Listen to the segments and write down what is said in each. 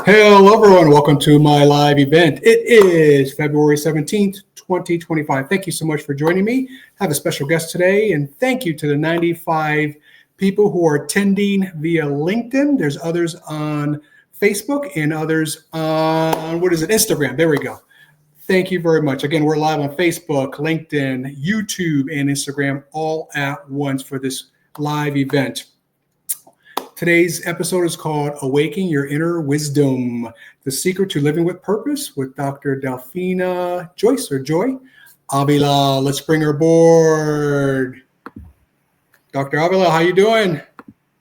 Hello, everyone. Welcome to my live event. It is February 17th, 2025. Thank you so much for joining me. I have a special guest today, and thank you to the 95 people who are attending via LinkedIn. There's others on Facebook and others on, Instagram. There we go. Thank you very much. Again, we're live on Facebook, LinkedIn, YouTube, and Instagram all at once for this live event. Today's episode is called Awaken Your Inner Wisdom, the Secret to Living with Purpose with Dr. Delphina JOYce Avila. Let's bring her aboard. Dr. Avila, how you doing?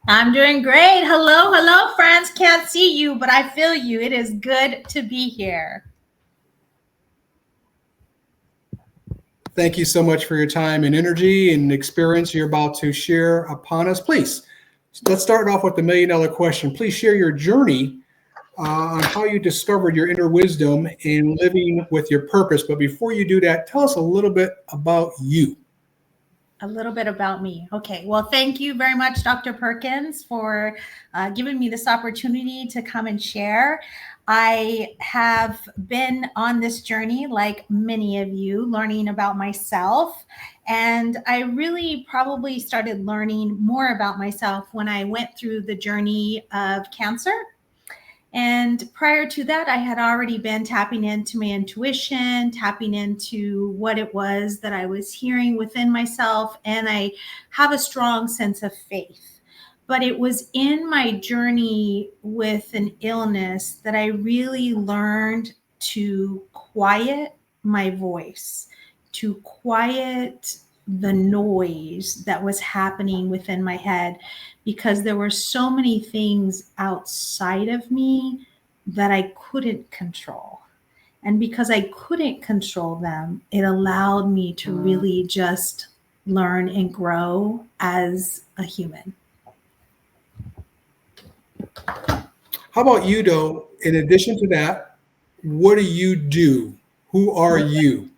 I'm doing great. Hello, friends. Can't see you, but I feel you. It is good to be here. Thank you so much for your time and energy and experience you're about to share upon us. Please, let's start off with the $1,000,000 question. Please share your journey on how you discovered your inner wisdom in living with your purpose. But before you do that, tell us a little bit about you. A little bit about me. Okay. Well, thank you very much, Dr. Perkins, for giving me this opportunity to come and share. I have been on this journey, like many of you, learning about myself. And I really probably started learning more about myself when I went through the journey of cancer. And prior to that, I had already been tapping into my intuition, tapping into what it was that I was hearing within myself. And I have a strong sense of faith. But it was in my journey with an illness that I really learned to quiet my voice, to quiet the noise that was happening within my head, because there were so many things outside of me that I couldn't control. And because I couldn't control them, it allowed me to really just learn and grow as a human. How about you, though? In addition to that, what do you do? Who are you?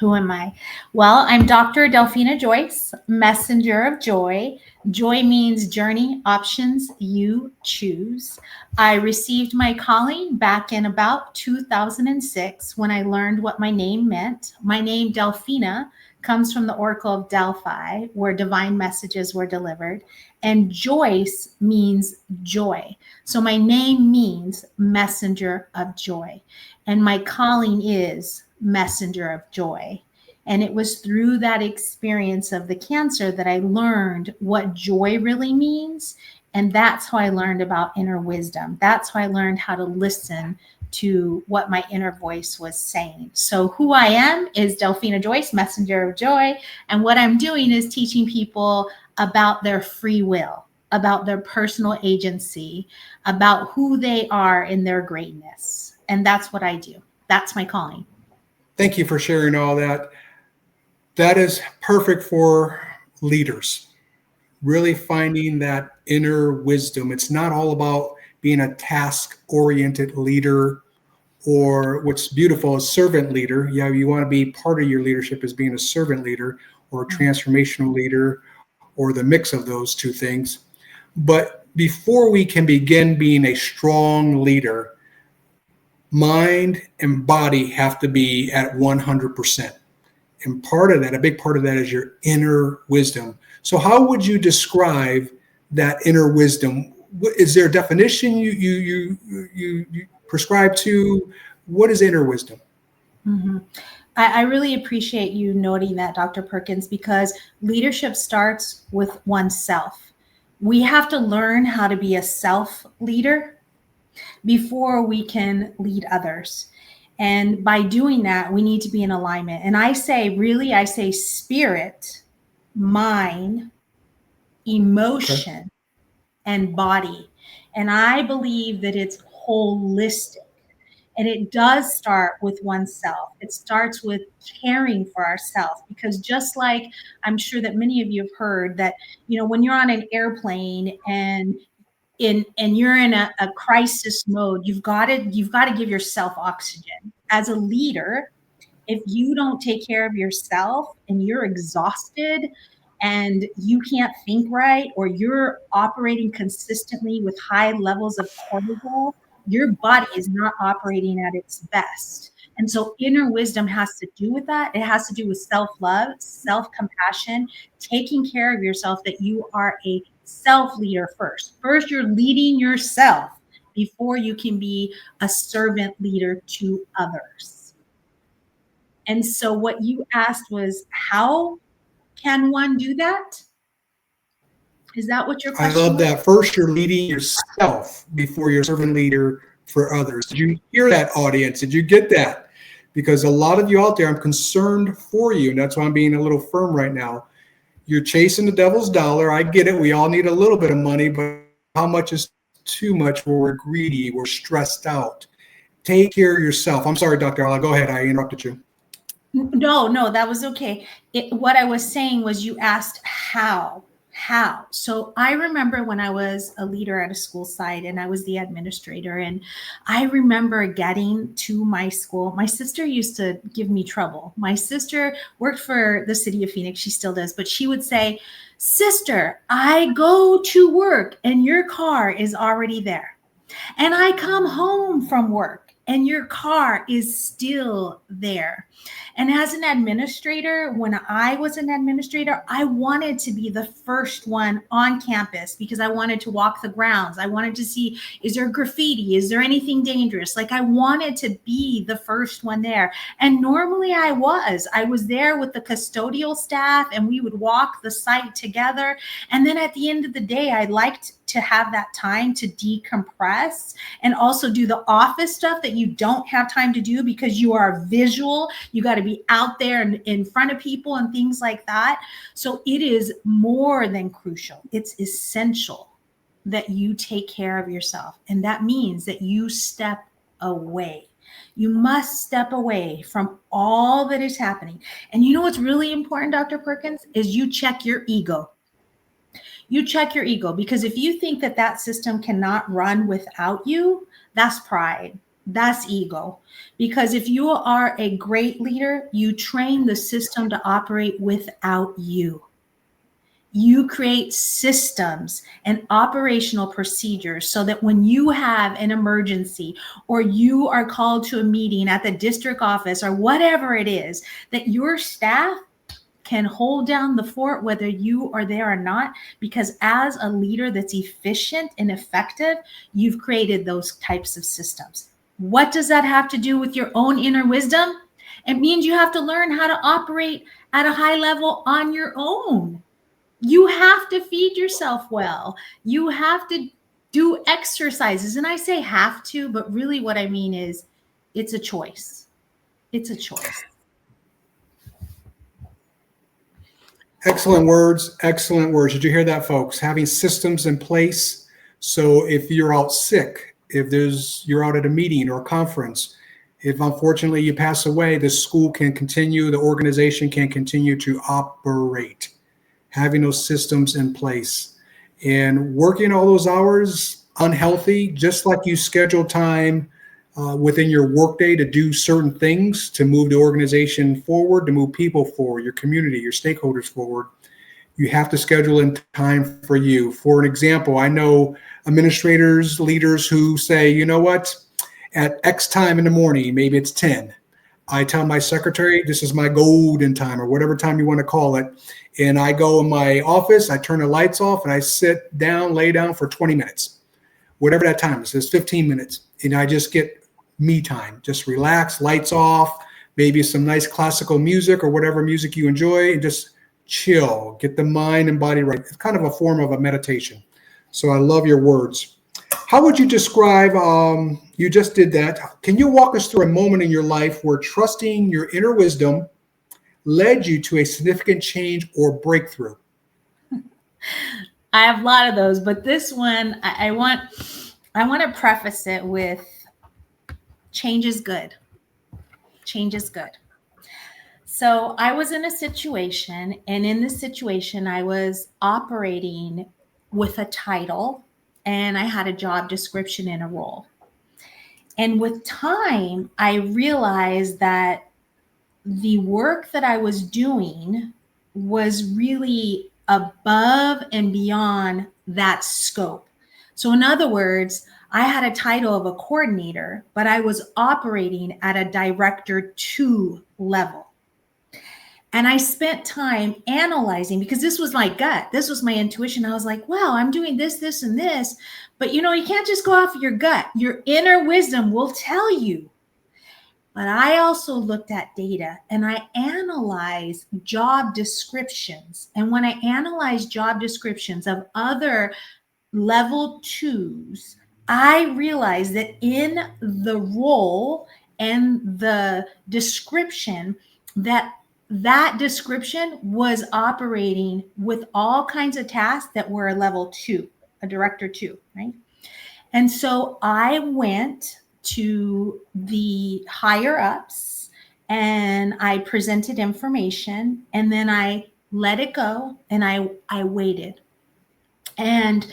Who am I? Well, I'm Dr. Delphina JOYce, messenger of joy. Joy means journey, options, you choose. I received my calling back in about 2006 when I learned what my name meant. My name, Delphina, comes from the Oracle of Delphi, where divine messages were delivered. And JOYce means joy. So my name means messenger of joy. And my calling is messenger of joy. And it was through that experience of the cancer that I learned what joy really means. And that's how I learned about inner wisdom. That's how I learned how to listen to what my inner voice was saying. So who I am is Delphina JOYce, messenger of joy. And what I'm doing is teaching people about their free will, about their personal agency, about who they are in their greatness. And that's what I do. That's my calling. Thank you for sharing all that. That is perfect for leaders, really finding that inner wisdom. It's not all about being a task-oriented leader, or what's beautiful is servant leader. Yeah, you want to be part of your leadership as being a servant leader or a transformational leader or the mix of those two things. But before we can begin being a strong leader, mind and body have to be at 100%. And part of that, a big part of that is your inner wisdom. So how would you describe that inner wisdom? Is there a definition you prescribe to? What is inner wisdom? Mm-hmm. I really appreciate you noting that, Dr. Perkins, because leadership starts with oneself. We have to learn how to be a self leader before we can lead others. And by doing that, we need to be in alignment. And I say spirit, mind, emotion, and body. And I believe that it's holistic. And it does start with oneself. It starts with caring for ourselves, because just like I'm sure that many of you have heard that, when you're on an airplane and you're in a crisis mode, you've got to give yourself oxygen. As a leader, if you don't take care of yourself and you're exhausted and you can't think right, or you're operating consistently with high levels of cortisol, your body is not operating at its best. And so inner wisdom has to do with that. It has to do with self-love, self-compassion, taking care of yourself, that you are a self-leader first. First, you're leading yourself before you can be a servant leader to others. And so what you asked was, how can one do that? Is that what your I question love was? that. First, you're leading yourself before you're a servant leader for others. Did you hear that, audience? Did you get that? Because a lot of you out there, I'm concerned for you. And that's why I'm being a little firm right now. You're chasing the devil's dollar. I get it. We all need a little bit of money, but how much is too much where we're greedy, we're stressed out? Take care of yourself. I'm sorry, Dr. Ala. Go ahead. I interrupted you. No, that was okay. What I was saying was, you asked how. How? So I remember when I was a leader at a school site and I was the administrator, and I remember getting to my school. My sister used to give me trouble. My sister worked for the city of Phoenix. She still does, but she would say, "Sister, I go to work and your car is already there. And I come home from work and your car is still there." And as an administrator, when I was an administrator, I wanted to be the first one on campus because I wanted to walk the grounds. I wanted to see, is there graffiti? Is there anything dangerous? Like, I wanted to be the first one there. And normally I was there with the custodial staff, and we would walk the site together. And then at the end of the day, I liked to have that time to decompress and also do the office stuff that you don't have time to do because you are visual. You got to be out there and in front of people and things like that. So it is more than crucial. It's essential that you take care of yourself. And that means that you step away. You must step away from all that is happening. And you know what's really important, Dr. Perkins, is you check your ego. You check your ego, because if you think that that system cannot run without you, that's pride. That's ego. Because if you are a great leader, you train the system to operate without you. You create systems and operational procedures so that when you have an emergency or you are called to a meeting at the district office or whatever it is, that your staff can hold down the fort whether you are there or not, because as a leader that's efficient and effective, you've created those types of systems. What does that have to do with your own inner wisdom? It means you have to learn how to operate at a high level on your own. You have to feed yourself well. You have to do exercises. And I say have to, but really what I mean is it's a choice. It's a choice. Excellent words. Excellent words. Did you hear that, folks? Having systems in place. So if you're out sick, if you're out at a meeting or a conference, if unfortunately you pass away, the school can continue, the organization can continue to operate. Having those systems in place and working all those hours unhealthy, just like you schedule time within your workday to do certain things to move the organization forward, to move people forward, your community, your stakeholders forward. You have to schedule in time for you. For an example, I know administrators, leaders who say, you know what, at X time in the morning, maybe it's 10. I tell my secretary, this is my golden time or whatever time you want to call it. And I go in my office, I turn the lights off and I sit down, lay down for 20 minutes, whatever that time is. It's 15 minutes. And I just get me time, just relax, lights off, maybe some nice classical music or whatever music you enjoy, and just chill, get the mind and body right. It's kind of a form of a meditation. So I love your words. How would you describe, you just did that. Can you walk us through a moment in your life where trusting your inner wisdom led you to a significant change or breakthrough? I have a lot of those, but this one, I want to preface it with change is good. Change is good. So I was in a situation, and in this situation, I was operating with a title and I had a job description and a role. And with time, I realized that the work that I was doing was really above and beyond that scope. So in other words, I had a title of a coordinator, but I was operating at a director 2 level. And I spent time analyzing, because this was my gut. This was my intuition. I was like, well, I'm doing this, this, and this. But you can't just go off of your gut. Your inner wisdom will tell you. But I also looked at data and I analyzed job descriptions. And when I analyzed job descriptions of other level 2s, I realized that in the role and the description, that description was operating with all kinds of tasks that were a level 2, a director 2, right? And so I went to the higher ups and I presented information, and then I let it go, and I waited. And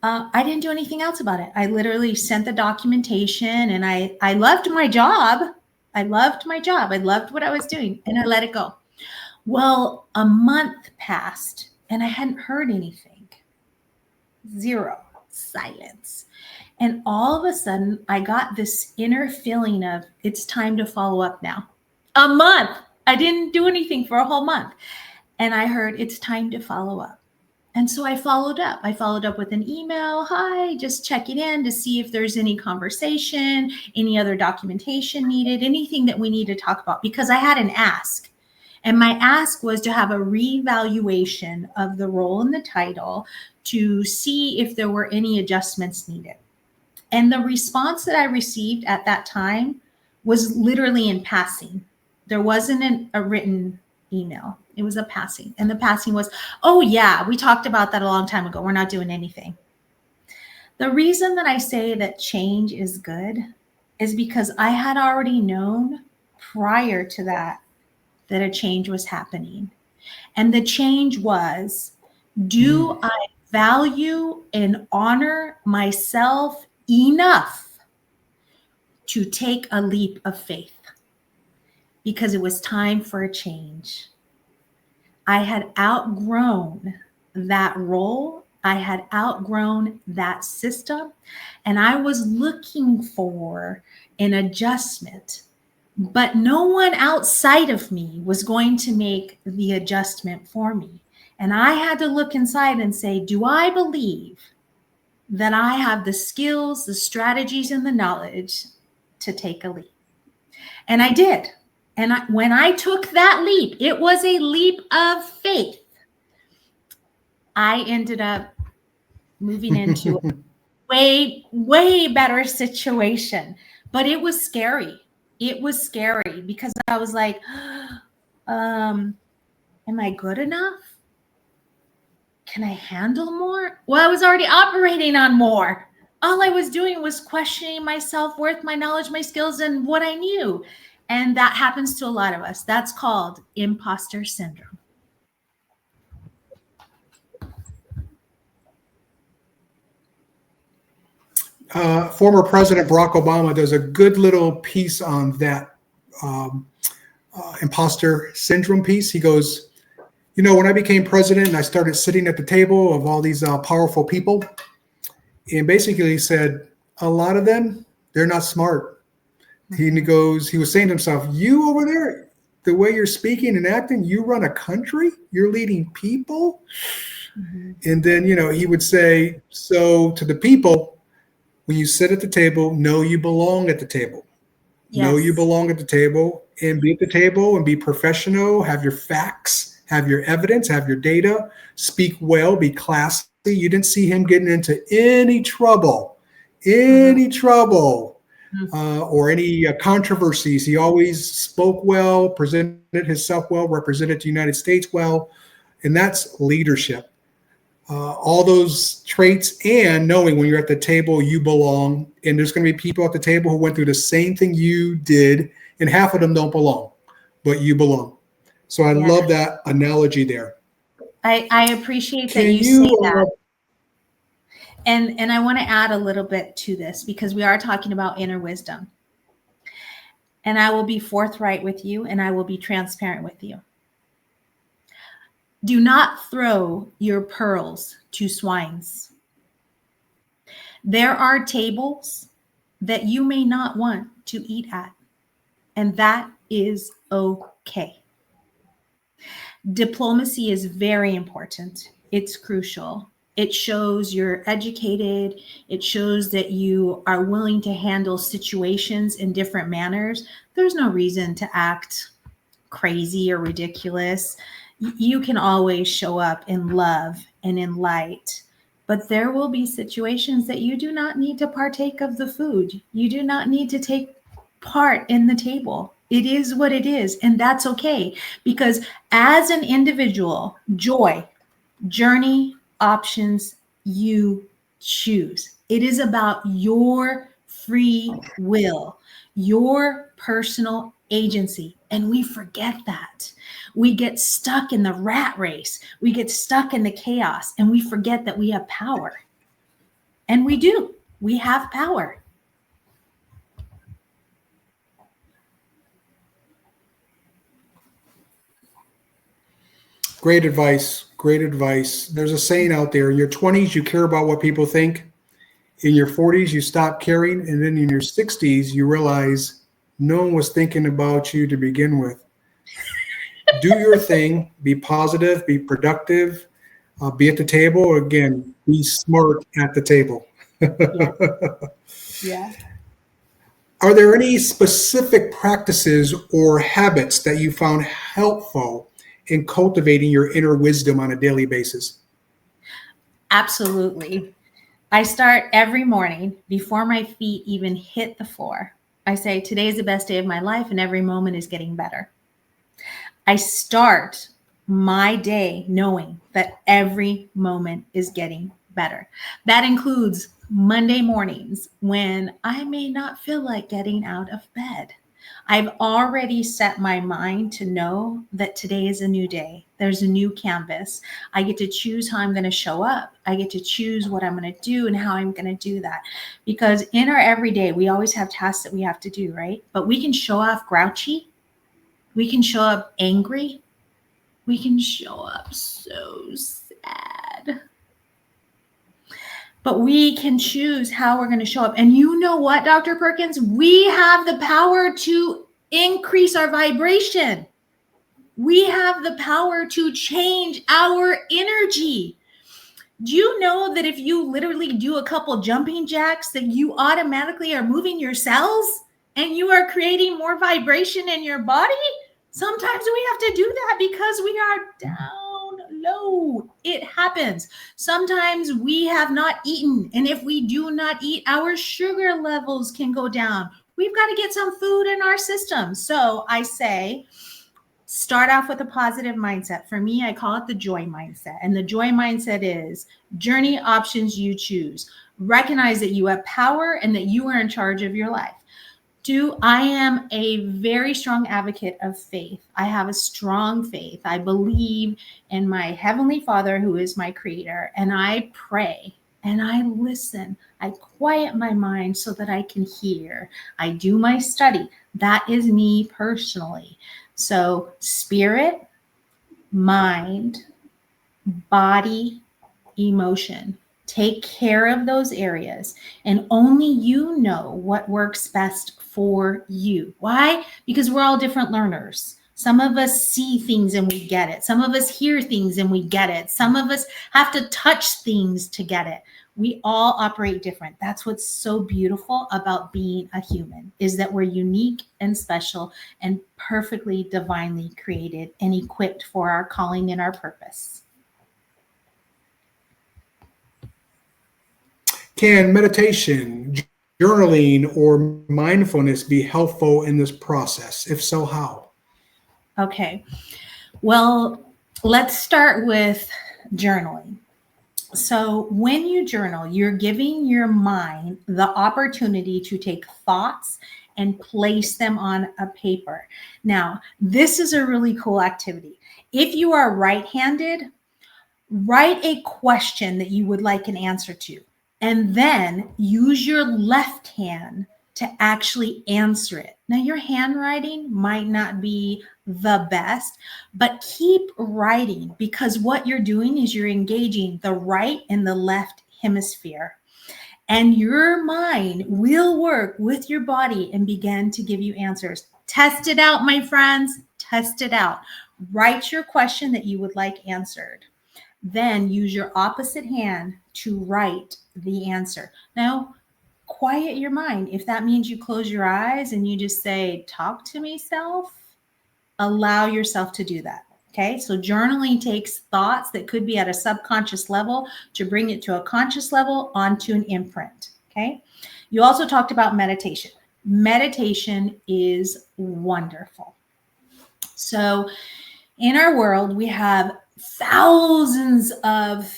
I didn't do anything else about it. I literally sent the documentation, and I loved my job. I loved my job. I loved what I was doing, and I let it go. Well, a month passed and I hadn't heard anything. Zero, silence. And all of a sudden, I got this inner feeling of it's time to follow up now. A month. I didn't do anything for a whole month. And I heard it's time to follow up. And so I followed up. I followed up with an email. Hi, just checking in to see if there's any conversation, any other documentation needed, anything that we need to talk about, because I had an ask. And my ask was to have a reevaluation of the role and the title to see if there were any adjustments needed. And the response that I received at that time was literally in passing. There wasn't a written email. It was a passing. And the passing was, oh yeah, we talked about that a long time ago. We're not doing anything. The reason that I say that change is good is because I had already known prior to that a change was happening. And the change was, do I value and honor myself enough to take a leap of faith? Because it was time for a change. I had outgrown that role. I had outgrown that system, and I was looking for an adjustment. But no one outside of me was going to make the adjustment for me. And I had to look inside and say, do I believe that I have the skills, the strategies, and the knowledge to take a leap? And I did. And when I took that leap, it was a leap of faith. I ended up moving into a way, way better situation. But it was scary. It was scary because I was like, am I good enough? Can I handle more? Well, I was already operating on more. All I was doing was questioning my self-worth, my knowledge, my skills, and what I knew. And that happens to a lot of us. That's called imposter syndrome. Former President Barack Obama does a good little piece on that imposter syndrome piece. He goes, when I became president and I started sitting at the table of all these powerful people, and basically he said, a lot of them, they're not smart. He was saying to himself, you over there, the way you're speaking and acting, you run a country, you're leading people. Mm-hmm. And then, he would say, so to the people, when you sit at the table, know you belong at the table. Yes. Know you belong at the table, and be at the table and be professional, have your facts, have your evidence, have your data, speak well, be classy. You didn't see him getting into any trouble, or any controversies. He always spoke well, presented himself well, represented the United States well, and that's leadership. All those traits, and knowing when you're at the table, you belong. And there's going to be people at the table who went through the same thing you did, and half of them don't belong, but you belong. So I love that analogy there. I appreciate that you say that. And I want to add a little bit to this because we are talking about inner wisdom. And I will be forthright with you, and I will be transparent with you. Do not throw your pearls to swines. There are tables that you may not want to eat at, and that is okay. Diplomacy is very important. It's crucial. It shows you're educated. It shows that you are willing to handle situations in different manners. There's no reason to act crazy or ridiculous. You can always show up in love and in light. But there will be situations that you do not need to partake of the food. You do not need to take part in the table. It is what it is, and that's okay. Because as an individual, joy, journey, options, you choose. It is about your free will, your personal agency. And we forget that. We get stuck in the rat race. We get stuck in the chaos, and we forget that we have power. And we do. We have power. Great advice. Great advice. There's a saying out there: in your 20s, you care about what people think. In your 40s, you stop caring. And then in your 60s, you realize no one was thinking about you to begin with. Do your thing, be positive, be productive, be at the table. Again, be smart at the table. Yeah. Are there any specific practices or habits that you found helpful in cultivating your inner wisdom on a daily basis? Absolutely. I start every morning before my feet even hit the floor. I say, today is the best day of my life, and every moment is getting better. I start my day knowing that every moment is getting better. That includes Monday mornings when I may not feel like getting out of bed. I've already set my mind to know that today is a new day. There's a new canvas. I get to choose how I'm going to show up. I get to choose what I'm going to do and how I'm going to do that. Because in our everyday, we always have tasks that we have to do, right? But we can show off grouchy. We can show up angry. We can show up so sad. But we can choose how we're going to show up. And you know what, Dr. Perkins? We have the power to increase our vibration. We have the power to change our energy. Do you know that if you literally do a couple jumping jacks, that you automatically are moving your cells and you are creating more vibration in your body? Sometimes we have to do that because we are down low. It happens. Sometimes we have not eaten. And if we do not eat, our sugar levels can go down. We've got to get some food in our system. So I say, start off with a positive mindset. For me, I call it the joy mindset. And the joy mindset is journey, options, you choose. Recognize that you have power and that you are in charge of your life. 2, I am a very strong advocate of faith. I have a strong faith. I believe in my Heavenly Father, who is my creator, and I pray and I listen. I quiet my mind so that I can hear. I do my study. That is me personally. So spirit, mind, body, emotion. Take care of those areas, and only you know what works best for you. Why? Because we're all different learners. Some of us see things and we get it. Some of us hear things and we get it. Some of us have to touch things to get it. We all operate different. That's what's so beautiful about being a human, is that we're unique and special and perfectly divinely created and equipped for our calling and our purpose. Can meditation, journaling, or mindfulness be helpful in this process? If so, how? Okay. Well, let's start with journaling. So when you journal, you're giving your mind the opportunity to take thoughts and place them on a paper. Now, this is a really cool activity. If you are right-handed, write a question that you would like an answer to, and then use your left hand to actually answer it. Now, your handwriting might not be the best, but keep writing, because what you're doing is you're engaging the right and the left hemisphere. and your mind will work with your body and begin to give you answers. Test it out, my friends. Test it out. Write your question that you would like answered. Then use your opposite hand to write the answer. Now, quiet your mind. If that means you close your eyes and you just say, talk to me, self, allow yourself to do that. Okay, so journaling takes thoughts that could be at a subconscious level to bring it to a conscious level onto an imprint. Okay, you also talked about meditation. Meditation is wonderful. So in our world, we have thousands of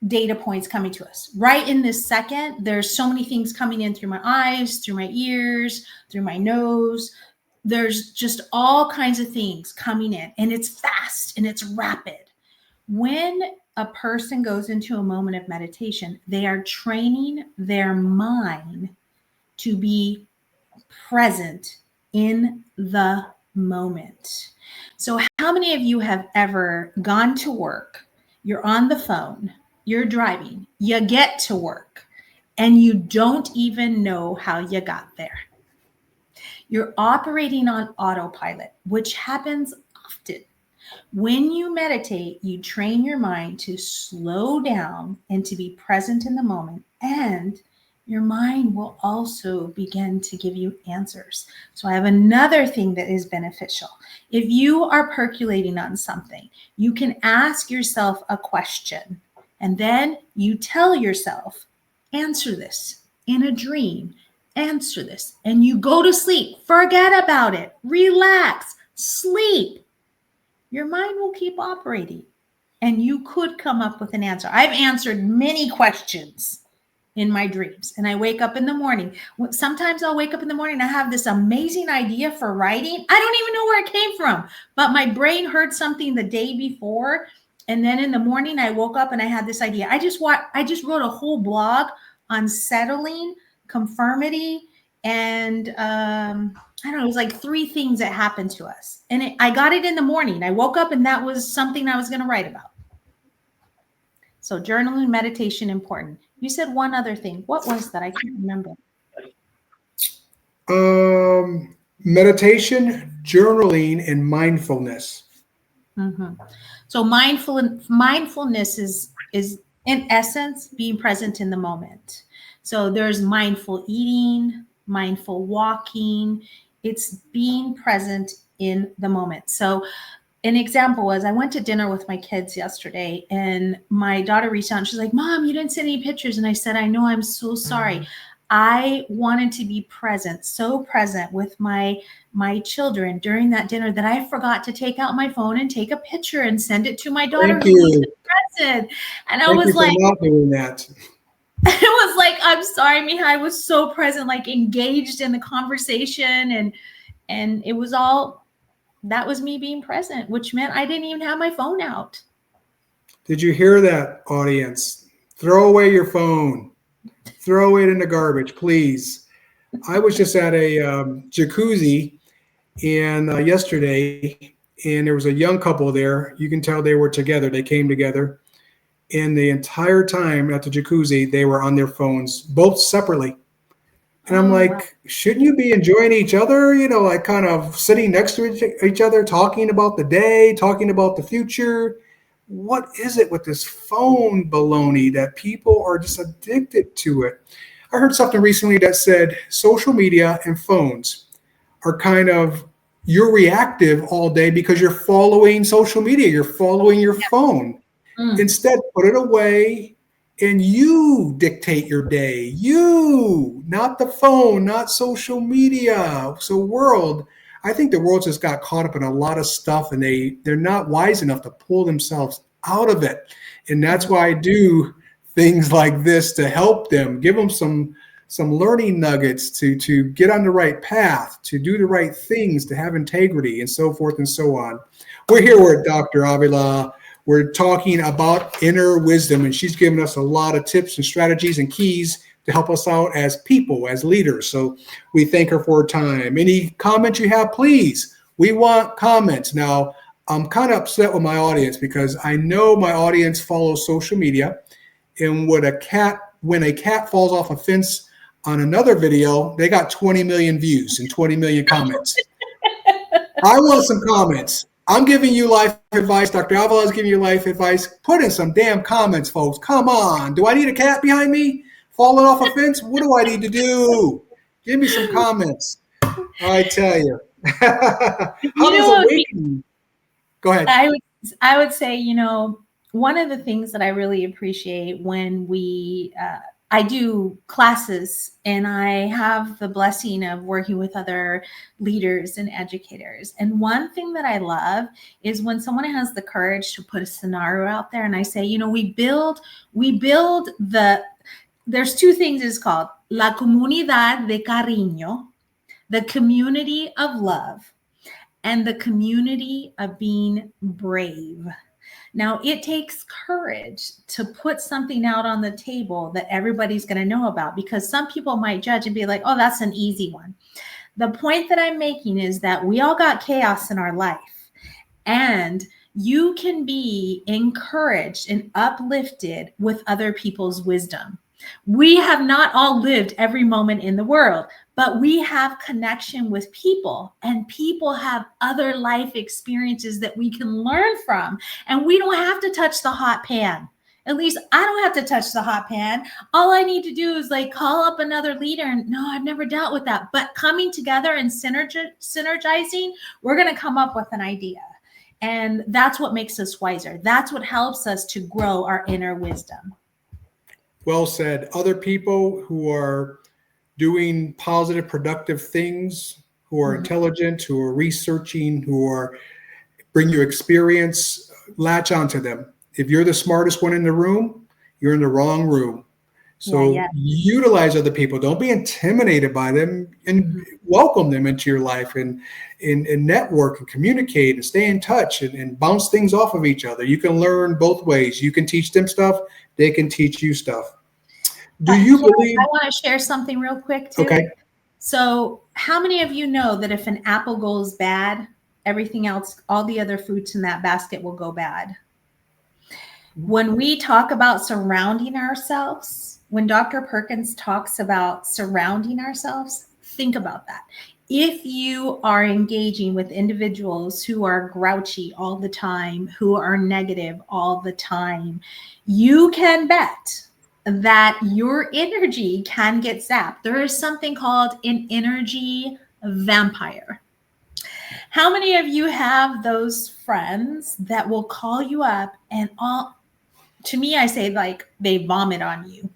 data points coming to us. Right in this second, there's so many things coming in through my eyes, through my ears, through my nose. There's just all kinds of things coming in, and it's fast and it's rapid. When a person goes into a moment of meditation, they are training their mind to be present in the moment. So how many of you have ever gone to work, you're on the phone, you're driving, you get to work, and you don't even know how you got there? You're operating on autopilot, which happens often. When you meditate, you train your mind to slow down and to be present in the moment, and your mind will also begin to give you answers. So I have another thing that is beneficial. If you are percolating on something, you can ask yourself a question, and then you tell yourself, answer this in a dream. Answer this, and you go to sleep. Forget about it. Relax. Sleep. Your mind will keep operating, and you could come up with an answer. I've answered many questions in my dreams, and I wake up in the morning. Sometimes I'll wake up in the morning and I have this amazing idea for writing. I don't even know where it came from, but my brain heard something the day before, and then in the morning I woke up and I had this idea. I just wrote a whole blog on settling, conformity, and I don't know, it was like 3 things that happened to us. And I got it in the morning. I woke up and that was something I was going to write about. So journaling, meditation, important. You said one other thing. What was that? I can't remember. Meditation, journaling, and mindfulness. Mm-hmm. So mindfulness is in essence being present in the moment. So there's mindful eating, mindful walking. It's being present in the moment. So an example was I went to dinner with my kids yesterday, and my daughter reached out and she's like, Mom, you didn't send any pictures. And I said, I know, I'm so sorry. I wanted to be present, so present with my children during that dinner that I forgot to take out my phone and take a picture and send it to my daughter who was present. And I was like, not doing that. It was like, I'm sorry, Miha. I was so present, like engaged in the conversation, and it was all, that was me being present, which meant I didn't even have my phone out. Did you hear that, audience? Throw away your phone. Throw it in the garbage, please. I was just at a jacuzzi and yesterday, and there was a young couple there. You can tell they were together. They came together. And the entire time at the jacuzzi, they were on their phones, both separately. And I'm like, wow, shouldn't you be enjoying each other? You know, like kind of sitting next to each other, talking about the day, talking about the future. What is it with this phone baloney that people are just addicted to it? I heard something recently that said social media and phones are kind of, you're reactive all day because you're following social media. You're following your phone. Instead, put it away and you dictate your day. You, not the phone, not social media. So I think the world just got caught up in a lot of stuff, and they're not wise enough to pull themselves out of it. And that's why I do things like this to help them, give them some learning nuggets to get on the right path, to do the right things, to have integrity, and so forth and so on. We're here with Dr. Avila. We're talking about inner wisdom, and she's given us a lot of tips and strategies and keys to help us out as people, as leaders. So we thank her for her time. Any comments you have, please. We want comments. Now, I'm kind of upset with my audience because I know my audience follows social media, and with a cat when a cat falls off a fence on another video, they got 20 million views and 20 million comments. I want some comments. I'm giving you life advice. Dr. Avila is giving you life advice. Put in some damn comments, folks. Come on. Do I need a cat behind me falling off a fence? What do I need to do? Give me some comments. I tell you. How does Awaken? Go ahead. I would say, one of the things that I really appreciate when I do classes and I have the blessing of working with other leaders and educators. And one thing that I love is when someone has the courage to put a scenario out there and I say, there's two things it's called, la comunidad de cariño, the community of love, and the community of being brave. Now, it takes courage to put something out on the table that everybody's going to know about, because some people might judge and be like, oh, that's an easy one. The point that I'm making is that we all got chaos in our life, and you can be encouraged and uplifted with other people's wisdom. We have not all lived every moment in the world, but we have connection with people, and people have other life experiences that we can learn from. And we don't have to touch the hot pan. At least I don't have to touch the hot pan. All I need to do is call up another leader and no, I've never dealt with that. But coming together and synergizing, we're going to come up with an idea. And that's what makes us wiser. That's what helps us to grow our inner wisdom. Well said. Other people who are doing positive, productive things, who are intelligent, who are researching, who are bring you experience, latch onto them. If you're the smartest one in the room, you're in the wrong room. So utilize other people. Don't be intimidated by them, and welcome them into your life, and network and communicate and stay in touch and bounce things off of each other. You can learn both ways. You can teach them stuff. They can teach you stuff. Do you believe? I want to share something real quick too. Okay. So how many of you know that if an apple goes bad, everything else, all the other fruits in that basket will go bad? When we talk about surrounding ourselves, when Dr. Perkins talks about surrounding ourselves, think about that. If you are engaging with individuals who are grouchy all the time, who are negative all the time, you can bet that your energy can get zapped. There is something called an energy vampire. How many of you have those friends that will call you up and to me, I say they vomit on you.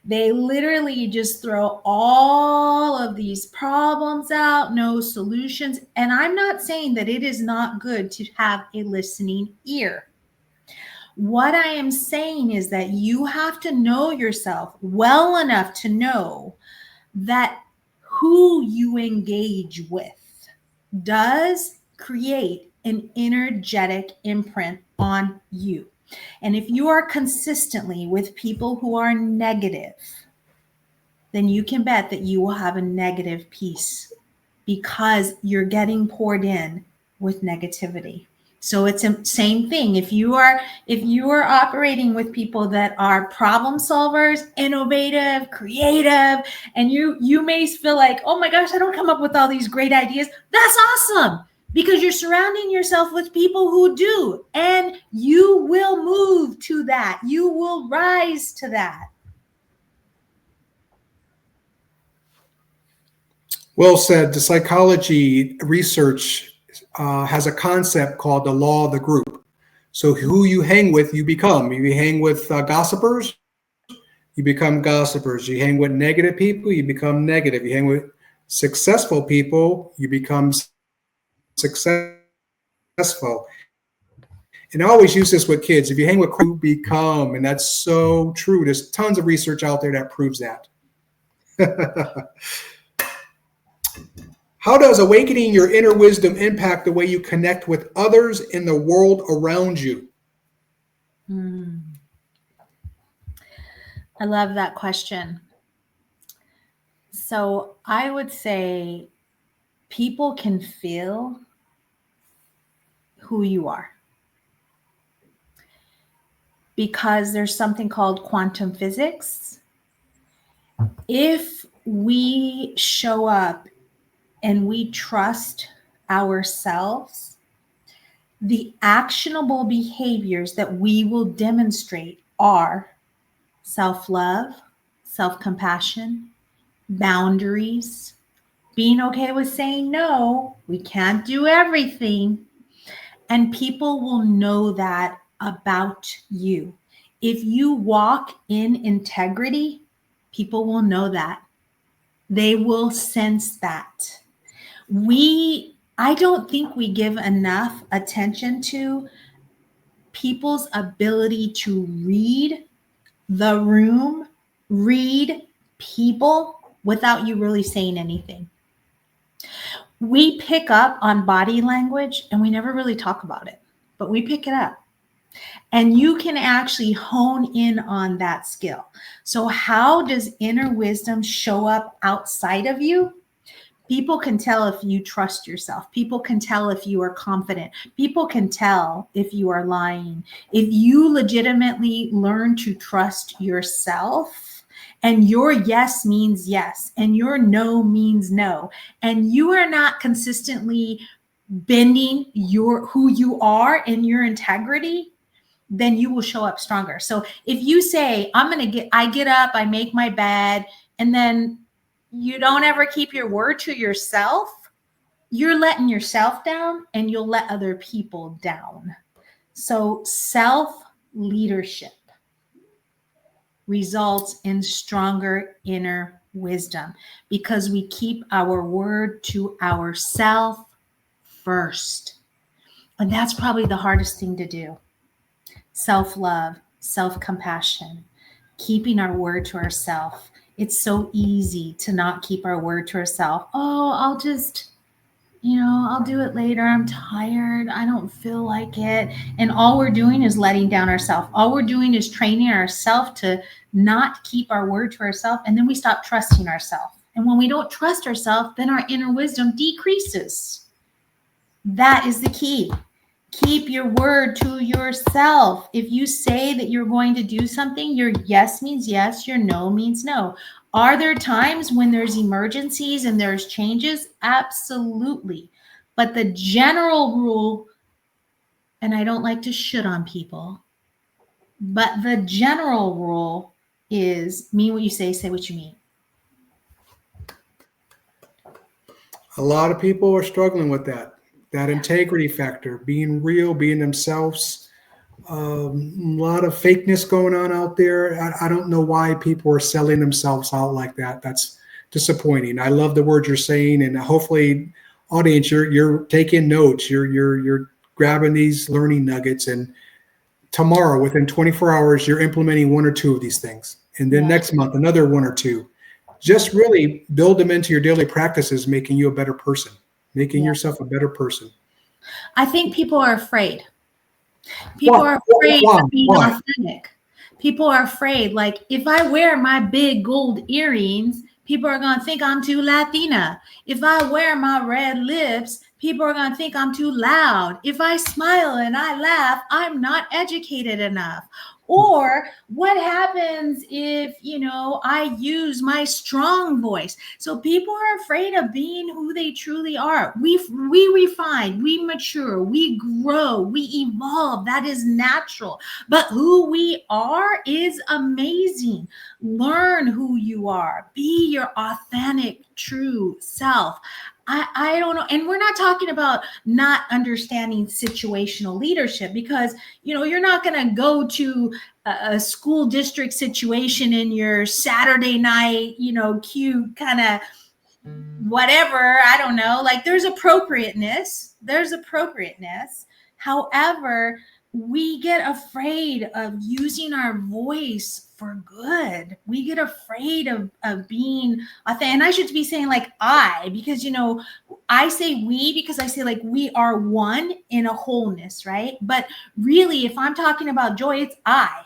They literally just throw all of these problems out, no solutions. And I'm not saying that it is not good to have a listening ear. What I am saying is that you have to know yourself well enough to know that who you engage with does create an energetic imprint on you. And if you are consistently with people who are negative, then you can bet that you will have a negative piece because you're getting poured in with negativity. So it's the same thing. If you are operating with people that are problem solvers, innovative, creative, and you may feel like, oh my gosh, I don't come up with all these great ideas. That's awesome, because you're surrounding yourself with people who do, and you will move to that. You will rise to that. Well said. The psychology research has a concept called the law of the group. So who you hang with, you become. If you hang with gossipers, you become gossipers. You hang with negative people, you become negative. You hang with successful people, you become successful. And I always use this with kids. If you hang with you become, and that's so true. There's tons of research out there that proves that. How does awakening your inner wisdom impact the way you connect with others in the world around you? I love that question. So I would say people can feel who you are. because there's something called quantum physics. If we show up and we trust ourselves, the actionable behaviors that we will demonstrate are self-love, self-compassion, boundaries, being okay with saying no. We can't do everything. And people will know that about you. If you walk in integrity, people will know that. They will sense that. I don't think we give enough attention to people's ability to read the room, read people without you really saying anything. We pick up on body language and we never really talk about it, but we pick it up. And you can actually hone in on that skill. So how does inner wisdom show up outside of you? People can tell if you trust yourself. People can tell if you are confident. People can tell if you are lying. If you legitimately learn to trust yourself, and your yes means yes, and your no means no, and you are not consistently bending who you are in your integrity, then you will show up stronger. So if you say, I get up, I make my bed, and then you don't ever keep your word to yourself, you're letting yourself down and you'll let other people down. So self-leadership results in stronger inner wisdom because we keep our word to ourselves first. And that's probably the hardest thing to do. Self-love, self-compassion, keeping our word to ourselves. It's so easy to not keep our word to ourselves. Oh, I'll just, I'll do it later. I'm tired. I don't feel like it. And all we're doing is letting down ourselves. All we're doing is training ourselves to not keep our word to ourselves. And then we stop trusting ourselves. And when we don't trust ourselves, then our inner wisdom decreases. That is the key. Keep your word to yourself. If you say that you're going to do something, your yes means yes, your no means no. Are there times when there's emergencies and there's changes? Absolutely. But the general rule, and I don't like to shit on people, but the general rule is mean what you say what you mean. A lot of people are struggling with that integrity factor, being real, being themselves. A lot of fakeness going on out there. I don't know why people are selling themselves out like that. That's disappointing. I love the words you're saying, and hopefully, audience, you're taking notes. You're grabbing these learning nuggets, and tomorrow, within 24 hours, you're implementing one or two of these things, and then next month, another one or two. Just really build them into your daily practices, making you a better person, making yourself a better person. I think people are afraid. People are afraid of being authentic. People are afraid, like, if I wear my big gold earrings, people are going to think I'm too Latina. If I wear my red lips, people are going to think I'm too loud. If I smile and I laugh, I'm not educated enough. Or what happens if, I use my strong voice? So people are afraid of being who they truly are. We refine, we mature, we grow, we evolve. That is natural. But who we are is amazing. Learn who you are. Be your authentic, true self. I don't know. And we're not talking about not understanding situational leadership because, you're not going to go to a school district situation in your Saturday night, cute kind of whatever. I don't know. Like there's appropriateness. However, we get afraid of using our voice for good. We get afraid of being authentic. And I should be saying like because, I say we because I say like we are one in a wholeness, right? But really, if I'm talking about joy, it's I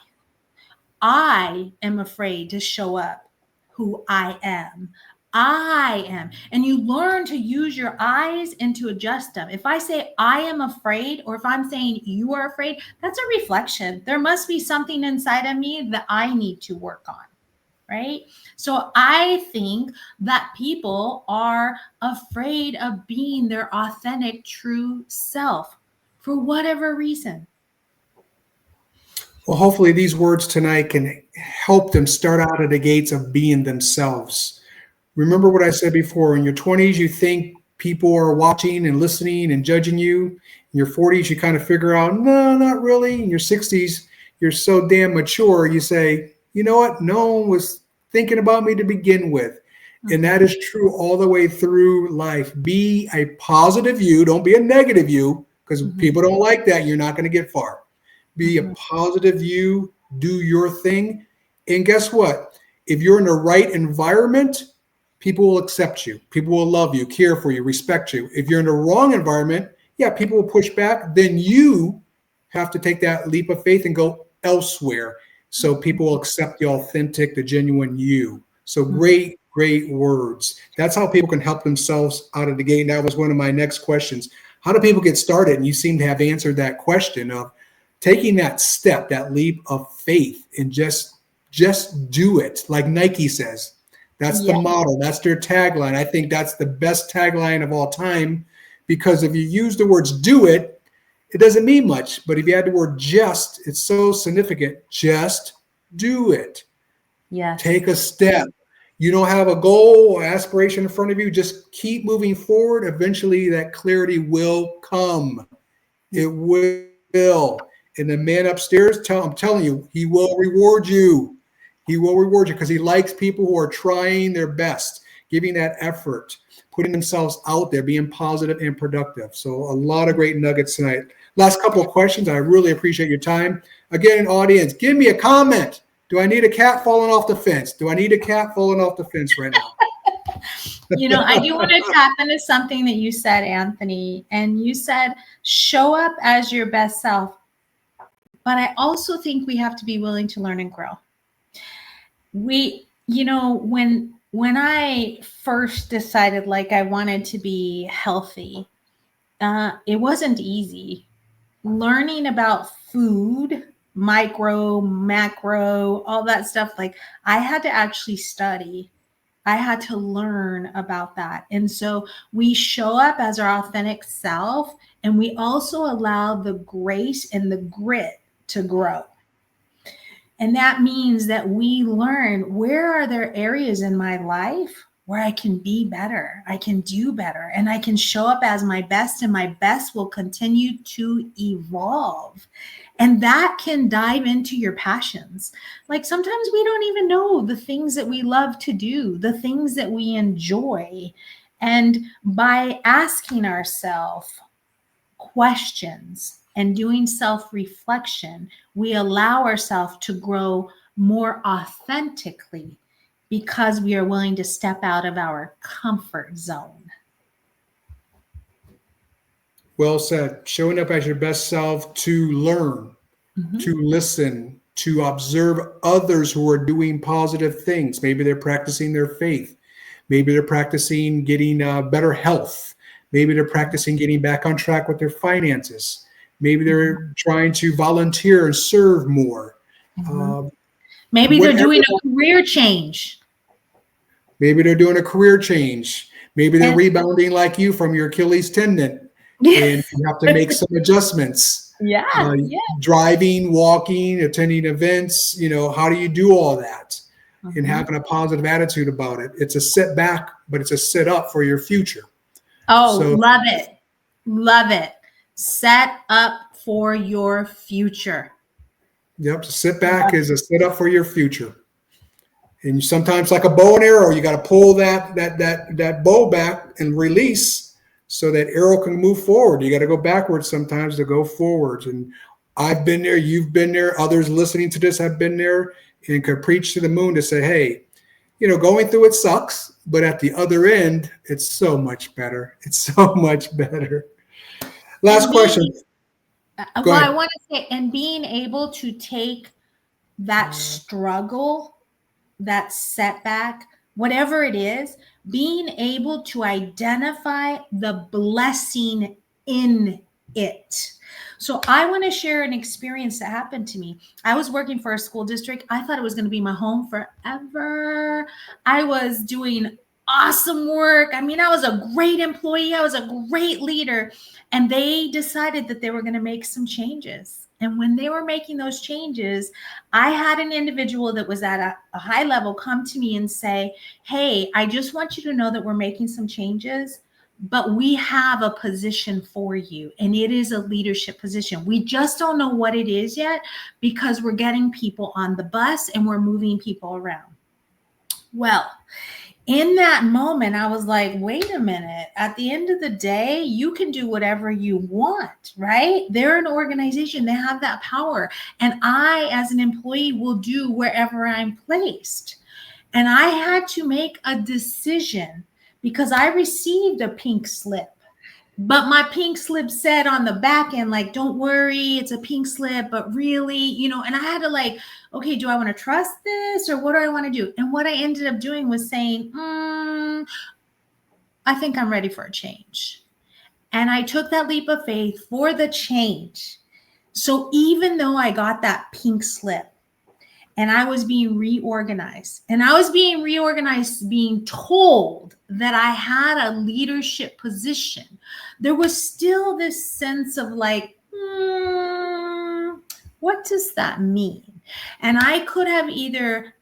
am afraid to show up who I am. I am. And you learn to use your eyes and to adjust them. If I say I am afraid, or if I'm saying you are afraid, that's a reflection. There must be something inside of me that I need to work on. Right? So I think that people are afraid of being their authentic, true self for whatever reason. Well, hopefully these words tonight can help them start out at the gates of being themselves. Remember what I said before. In your 20s, you think people are watching and listening and judging you. In your 40s, you kind of figure out, no, not really. In your 60s, you're so damn mature, you say, you know what? No one was thinking about me to begin with. And that is true all the way through life. Be a positive you. Don't be a negative you, because people don't like that. You're not going to get far. Be a positive you. Do your thing. And guess what? If you're in the right environment, people will accept you. People will love you, care for you, respect you. If you're in the wrong environment, yeah, people will push back. Then you have to take that leap of faith and go elsewhere so people will accept the authentic, the genuine you. So great, great words. That's how people can help themselves out of the gate. And that was one of my next questions. How do people get started? And you seem to have answered that question of taking that step, that leap of faith, and just do it. Like Nike says, that's the motto. That's their tagline. I think that's the best tagline of all time, because if you use the words do it, it doesn't mean much. But if you add the word just, it's so significant. Just do it. Yes. Take a step. You don't have a goal or aspiration in front of you. Just keep moving forward. Eventually that clarity will come. It will. And the man upstairs, I'm telling you, he will reward you. He will reward you because he likes people who are trying their best, giving that effort, putting themselves out there, being positive and productive. So a lot of great nuggets tonight. Last couple of questions. I really appreciate your time. Again, audience, give me a comment. Do I need a cat falling off the fence? Do I need a cat falling off the fence right now? I do want to tap into something that you said, Anthony. And you said, show up as your best self. But I also think we have to be willing to learn and grow. When I first decided like I wanted to be healthy, it wasn't easy. Learning about food, micro, macro, all that stuff, like I had to actually study. I had to learn about that. And so we show up as our authentic self, and we also allow the grace and the grit to grow. And that means that we learn, where are there areas in my life where I can be better, I can do better, and I can show up as my best, and my best will continue to evolve. And that can dive into your passions. Like sometimes we don't even know the things that we love to do, the things that we enjoy. And by asking ourselves questions and doing self-reflection, we allow ourselves to grow more authentically because we are willing to step out of our comfort zone. Well said. Showing up as your best self to learn, to listen, to observe others who are doing positive things. Maybe they're practicing their faith. Maybe they're practicing getting better health. Maybe they're practicing getting back on track with their finances. Maybe they're trying to volunteer and serve more. Maybe they're doing a career change. Maybe they're doing a career change. Maybe they're rebounding like you from your Achilles tendon, and you have to make some adjustments. Driving, walking, attending events. How do you do all that? And having a positive attitude about it. It's a setback, but it's a set up for your future. Love it. Love it. Set up for your future. Yep. Sit back is a set up for your future. And sometimes, like a bow and arrow, you got to pull that bow back and release so that arrow can move forward. You got to go backwards sometimes to go forwards. And I've been there. You've been there. Others listening to this have been there and could preach to the moon to say, hey, going through it sucks, but at the other end, it's so much better. It's so much better. Last question. I want to say, and being able to take that struggle, that setback, whatever it is, being able to identify the blessing in it. So I want to share an experience that happened to me. I was working for a school district. I thought it was going to be my home forever. I was doing awesome work. I mean, I was a great employee. I was a great leader. And they decided that they were going to make some changes. And when they were making those changes, I had an individual that was at a high level come to me and say, hey, I just want you to know that we're making some changes, but we have a position for you, and it is a leadership position. We just don't know what it is yet because we're getting people on the bus and we're moving people around. Well, in that moment, I was like, wait a minute. At the end of the day, you can do whatever you want, right? They're an organization. They have that power. And I, as an employee, will do wherever I'm placed. And I had to make a decision because I received a pink slip. But my pink slip said on the back end, like, don't worry, it's a pink slip, but really, and I had to like, okay, do I want to trust this or what do I want to do? And what I ended up doing was saying, I think I'm ready for a change. And I took that leap of faith for the change. So even though I got that pink slip, and I was being reorganized. And I was being reorganized, being told that I had a leadership position. There was still this sense of like, what does that mean? And I could have either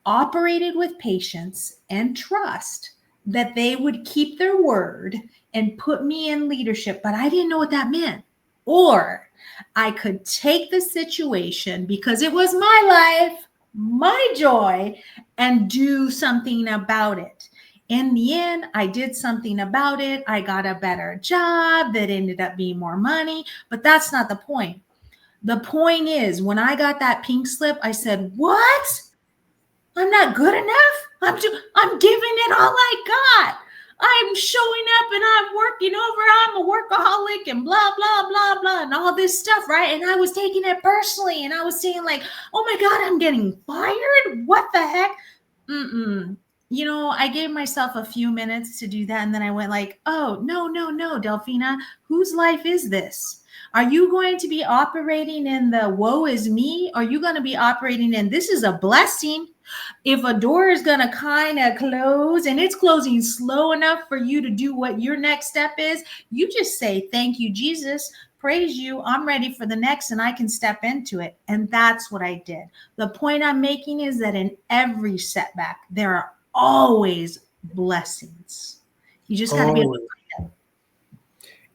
operated with patience and trust that they would keep their word and put me in leadership, but I didn't know what that meant. Or I could take the situation because it was my life, my joy, and do something about it. In the end, I did something about it. I got a better job that ended up being more money, but that's not the point. The point is, when I got that pink slip, I said, what? I'm not good enough? I'm giving it all I got. I'm showing up and I'm working over. I'm a workaholic and blah, blah, blah, blah, and all this stuff, right? And I was taking it personally. And I was saying like, oh my God, I'm getting fired? What the heck? I gave myself a few minutes to do that. And then I went like, oh, no, Delphina, whose life is this? Are you going to be operating in the woe is me? Are you going to be operating in this is a blessing? If a door is going to kind of close and it's closing slow enough for you to do what your next step is, you just say, thank you, Jesus. Praise you. I'm ready for the next and I can step into it. And that's what I did. The point I'm making is that in every setback, there are always blessings. You just got to be able to find them.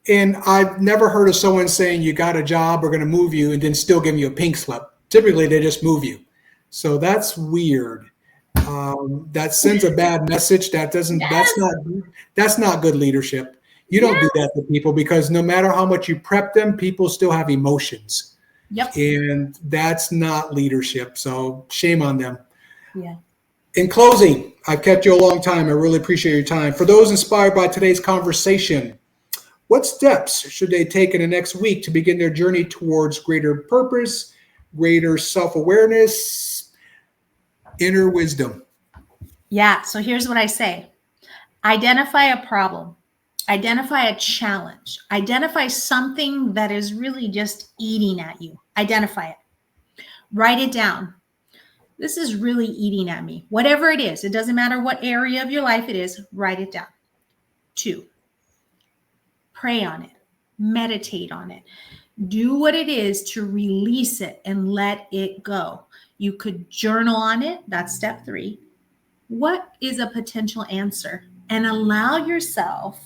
And I've never heard of someone saying you got a job, we're going to move you, and then still give you a pink slip. Typically, they just move you. So that's weird. That sends a bad message. That's not good leadership. You don't do that to people because no matter how much you prep them, people still have emotions. Yep. And that's not leadership. So shame on them. Yeah. In closing, I've kept you a long time. I really appreciate your time. For those inspired by today's conversation, what steps should they take in the next week to begin their journey towards greater purpose, greater self-awareness, inner wisdom? Yeah. So here's what I say. Identify a problem. Identify a challenge. Identify something that is really just eating at you. Identify it. Write it down. This is really eating at me. Whatever it is, it doesn't matter what area of your life it is, write it down. 2, pray on it. Meditate on it. Do what it is to release it and let it go. You could journal on it. That's step 3. What is a potential answer? And allow yourself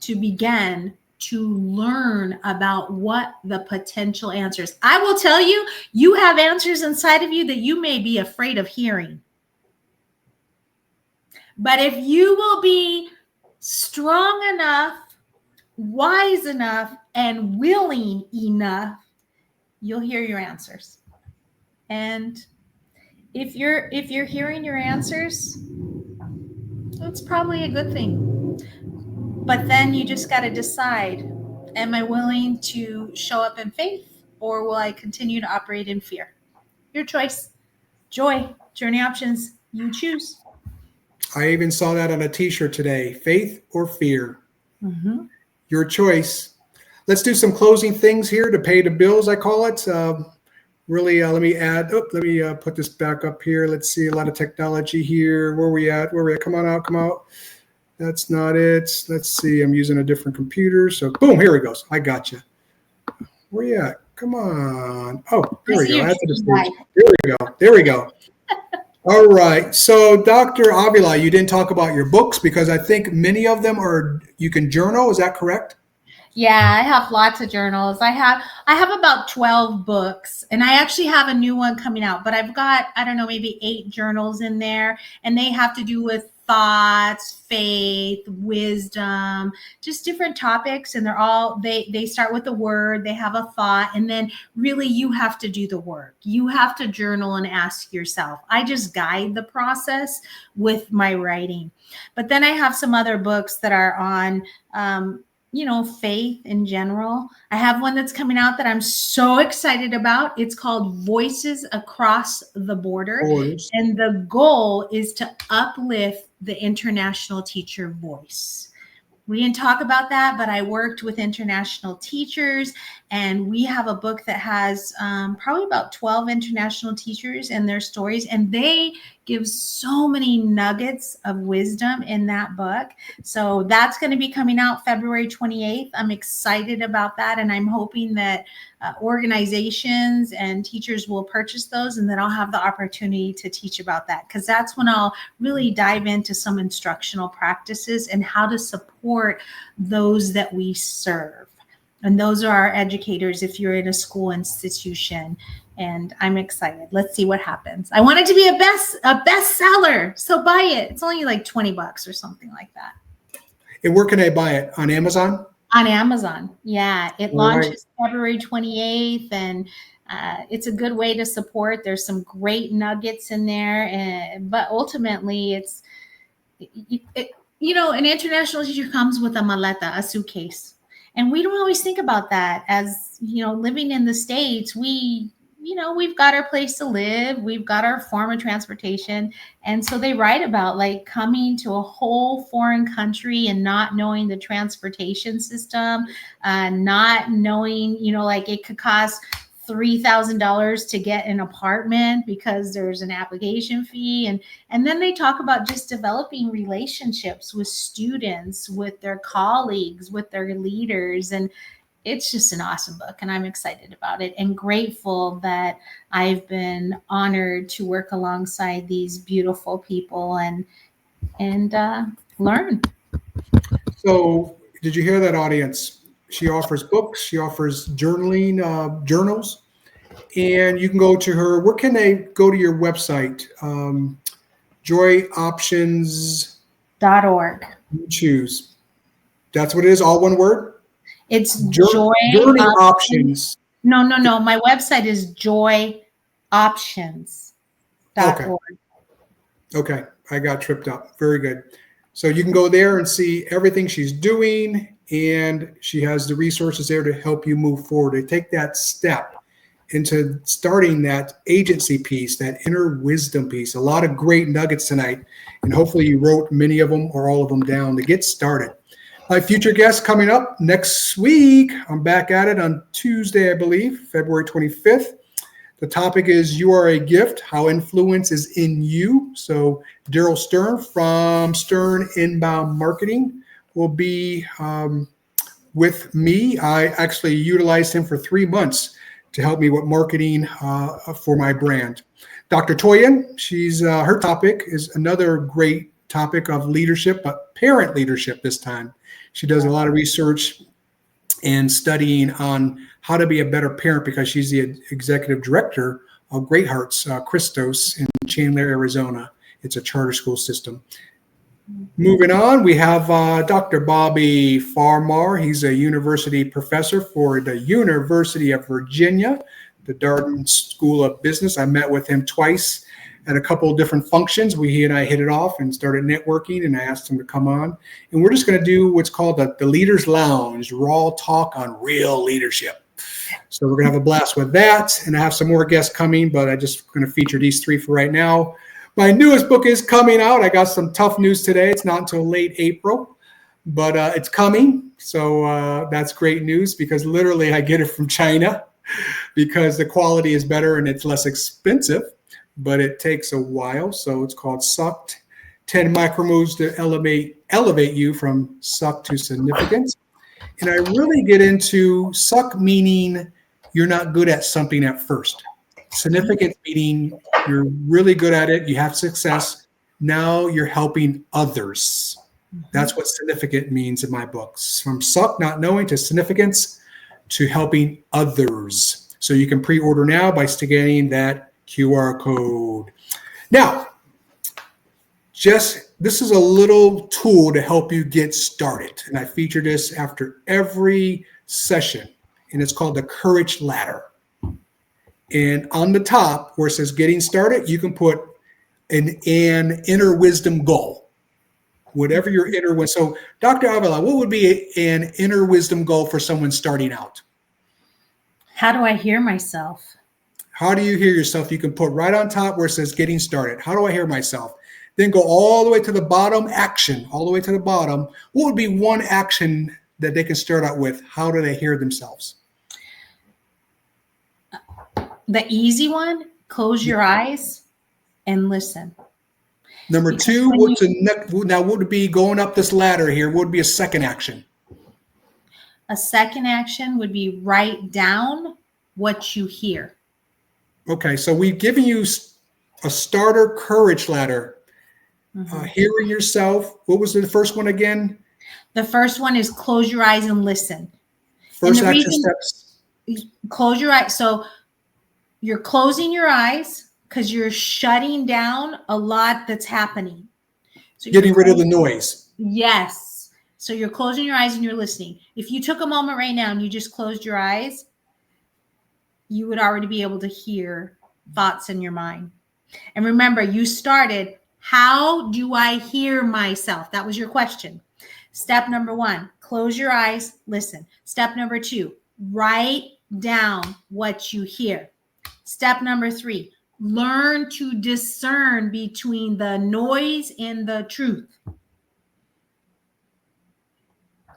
to begin to learn about what the potential answers. I will tell you, you have answers inside of you that you may be afraid of hearing. But if you will be strong enough, wise enough, and willing enough, you'll hear your answers. And if you're hearing your answers, that's probably a good thing. But then you just got to decide, am I willing to show up in faith or will I continue to operate in fear? Your choice. Joy, journey options, you choose. I even saw that on a t-shirt today. Faith or fear? Mm-hmm. Your choice. Let's do some closing things here to pay the bills, I call it. Really, let me put this back up here. Let's see, a lot of technology here. Where we at? Come on out, come out. That's not it. Let's see, I'm using a different computer. So boom, here it goes. I got you. Where you at? Come on. Oh, there we go. There we go. All right. So Dr. Avila, you didn't talk about your books because I think many of them you can journal. Is that correct? Yeah, I have lots of journals. I have about 12 books, and I actually have a new one coming out, but I've got, I don't know, maybe 8 journals in there, and they have to do with thoughts, faith, wisdom, just different topics. And they start with a word, they have a thought, and then really you have to do the work. You have to journal and ask yourself. I just guide the process with my writing. But then I have some other books that are on, faith in general. I have one that's coming out that I'm so excited about. It's called Voices Across the Border. And the goal is to uplift the international teacher voice. We didn't talk about that, but I worked with international teachers, and we have a book that has probably about 12 international teachers and their stories, and they give so many nuggets of wisdom in that book. So that's going to be coming out February 28th. I'm excited about that, and I'm hoping that organizations and teachers will purchase those, and then I'll have the opportunity to teach about that, because that's when I'll really dive into some instructional practices and how to support those that we serve. And those are our educators if you're in a school institution. And I'm excited. Let's see what happens. I want it to be a bestseller. So buy it. It's only like $20 or something like that. And where can I buy it? On Amazon? On Amazon. Yeah. It launches February 28th, and it's a good way to support. There's some great nuggets in there. But ultimately, it's, an international teacher comes with a maleta, a suitcase. And we don't always think about that as, living in the States. We've got our place to live. We've got our form of transportation. And so they write about like coming to a whole foreign country and not knowing the transportation system, not knowing, like it could cost $3,000 to get an apartment because there's an application fee. And then they talk about just developing relationships with students, with their colleagues, with their leaders. And it's just an awesome book, and I'm excited about it and grateful that I've been honored to work alongside these beautiful people and learn. So did you hear that, audience? She offers books. She offers journaling, journals. And you can go to her. Where can they go to your website? joyoptions.org. Choose. That's what it is, all one word? It's Joy Options. No. My website is joyoptions.org. Okay. I got tripped up. Very good. So you can go there and see everything she's doing, and she has the resources there to help you move forward, to take that step into starting that agency piece, that inner wisdom piece. A lot of great nuggets tonight, and hopefully you wrote many of them or all of them down to get started. My future guest coming up next week. I'm back at it on Tuesday, I believe, February 25th. The topic is You Are a Gift, How Influence is in You. So Daryl Stern from Stern Inbound Marketing will be with me. I actually utilized him for 3 months to help me with marketing for my brand. Dr. Toyin, her topic is another great topic of leadership, but parent leadership this time. She does a lot of research and studying on how to be a better parent because she's the executive director of Great Hearts Christos in Chandler, Arizona. It's a charter school system. Moving on, we have Dr. Bobby Farmar. He's a university professor for the University of Virginia, the Darden School of Business. I met with him twice at a couple of different functions. He and I hit it off and started networking, and I asked him to come on. And we're just going to do what's called the Leaders Lounge, raw talk on real leadership. So we're going to have a blast with that. And I have some more guests coming, but I'm just going to feature these 3 for right now. My newest book is coming out. I got some tough news today. It's not until late April, but it's coming. So that's great news because literally I get it from China because the quality is better and it's less expensive, but it takes a while. So it's called Sucked, 10 Micromoves to elevate you from suck to significance. And I really get into suck meaning you're not good at something at first. Significance meaning you're really good at it, you have success. Now you're helping others. That's what significant means in my books. From suck, not knowing, to significance, to helping others. So you can pre-order now by scanning that QR code. Now, this is a little tool to help you get started. And I feature this after every session. And it's called the Courage Ladder. And on the top where it says getting started, you can put an inner wisdom goal. Whatever your inner wisdom. So Dr. Avila, what would be an inner wisdom goal for someone starting out? How do I hear myself? How do you hear yourself? You can put right on top where it says getting started. How do I hear myself? Then go all the way to the bottom, action, all the way to the bottom. What would be one action that they can start out with? How do they hear themselves? The easy one, close your eyes and listen. Number two, now what would be going up this ladder here? What would be a second action? A second action would be write down what you hear. Okay, so we've given you a starter courage ladder. Hearing yourself. What was the first one again? The first one is close your eyes and listen. First action steps. Close your eyes. So you're closing your eyes because you're shutting down a lot that's happening. So getting rid of the noise. Yes. So you're closing your eyes and you're listening. If you took a moment right now and you just closed your eyes, you would already be able to hear thoughts in your mind. And remember, you started, how do I hear myself? That was your question. Step number one, close your eyes, listen. Step number two, write down what you hear. Step number three, learn to discern between the noise and the truth.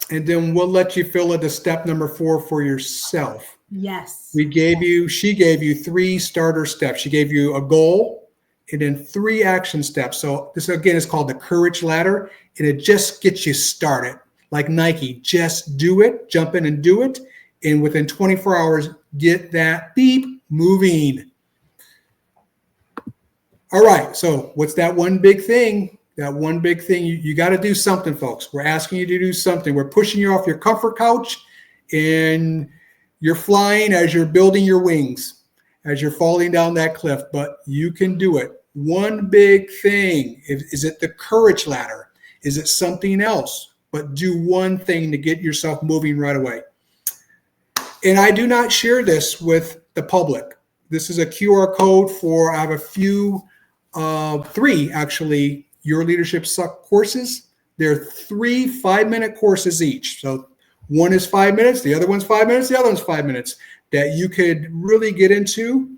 And then we'll let you fill it to step number 4 for yourself. Yes. She gave you 3 starter steps. She gave you a goal and then 3 action steps. So this again is called the Courage Ladder, and it just gets you started. Like Nike, just do it, jump in and do it. And within 24 hours, get that beep moving. All right, so what's that one big thing? That one big thing, you got to do something, folks. We're asking you to do something. We're pushing you off your comfort couch, and you're flying as you're building your wings, as you're falling down that cliff, but you can do it. One big thing, is it the Courage Ladder? Is it something else? But do one thing to get yourself moving right away. And I do not share this with the public. This is a QR code I have a few, 3 actually, Your Leadership Suck courses. They're 3 5-minute courses each. So one is 5 minutes, the other one's 5 minutes, the other one's 5 minutes that you could really get into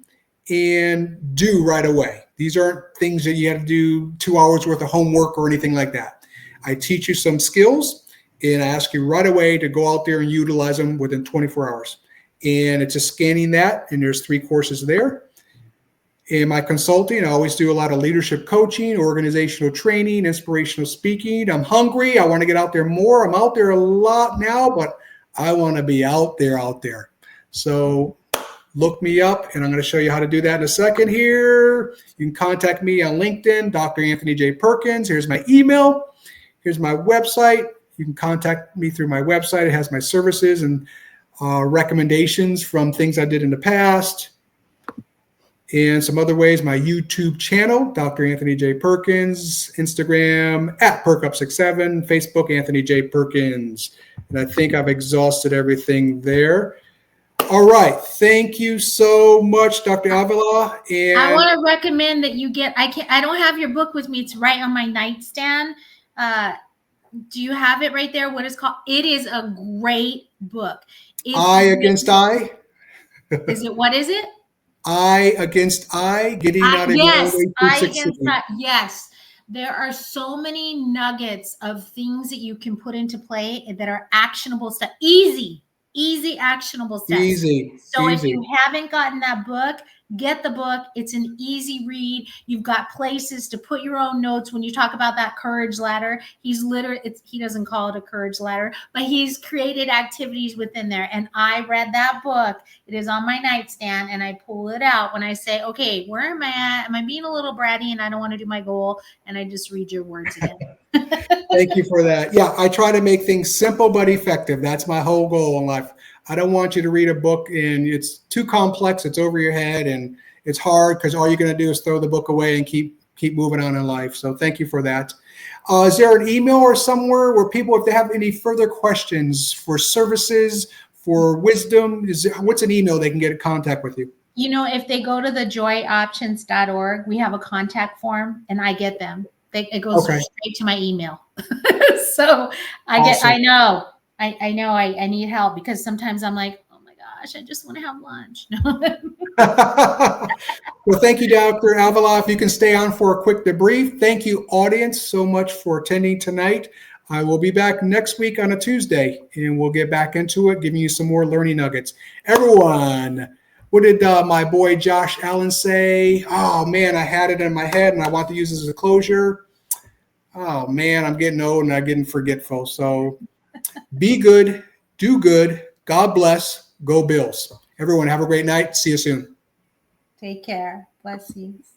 and do right away. These aren't things that you have to do 2 hours worth of homework or anything like that. I teach you some skills and I ask you right away to go out there and utilize them within 24 hours. And it's just scanning that, and there's 3 courses there. In my consulting, I always do a lot of leadership coaching, organizational training, inspirational speaking. I'm hungry. I want to get out there more. I'm out there a lot now, but I want to be out there. So look me up, and I'm going to show you how to do that in a second here. You can contact me on LinkedIn, Dr. Anthony J. Perkins. Here's my email. Here's my website. You can contact me through my website. It has my services and recommendations from things I did in the past. And some other ways, my YouTube channel, Dr. Anthony J. Perkins, Instagram, @PerkUp67, Facebook, Anthony J. Perkins. And I think I've exhausted everything there. All right. Thank you so much, Dr. Avila. And I want to recommend that you get, I don't have your book with me. It's right on my nightstand. Do you have it right there? What it's called? It is a great book. Eye Against Eye. Is it, what is it? eye against eye, getting out of your own Yes, way to I against succeed. that. Yes. There are so many nuggets of things that you can put into play that are actionable steps. Easy, actionable steps. Easy, So if you easy. haven't gotten that book, get the book. It's an easy read. You've got places to put your own notes. When you talk about that courage ladder, he's literally, he doesn't call it a courage ladder, but he's created activities within there. And I read that book. It is on my nightstand, and I pull it out when I say, okay, where am I at? Am I being a little bratty and I don't want to do my goal? And I just read your words again. Thank you for that. Yeah, I try to make things simple but effective. That's my whole goal in life. I don't want you to read a book and it's too complex, it's over your head, and it's hard because all you're going to do is throw the book away and keep moving on in life. So thank you for that. Is there an email or somewhere where people, if they have any further questions for services, for wisdom, what's an email they can get in contact with you? You know, if they go to the joyoptions.org, we have a contact form and I get them. It goes Okay. straight to my email. So Awesome. I know, I need help because sometimes I'm like, oh my gosh, I just want to have lunch. Well, thank you, Dr. Avila. If you can stay on for a quick debrief. Thank you, audience, so much for attending tonight. I will be back next week on a Tuesday, and we'll get back into it, giving you some more learning nuggets. Everyone, what did my boy Josh Allen say? Oh, man, I had it in my head, and I want to use it as a closure. Oh, man, I'm getting old, and I'm getting forgetful. So be good, do good, God bless, go Bills. Everyone, have a great night. See you soon. Take care. Blessings.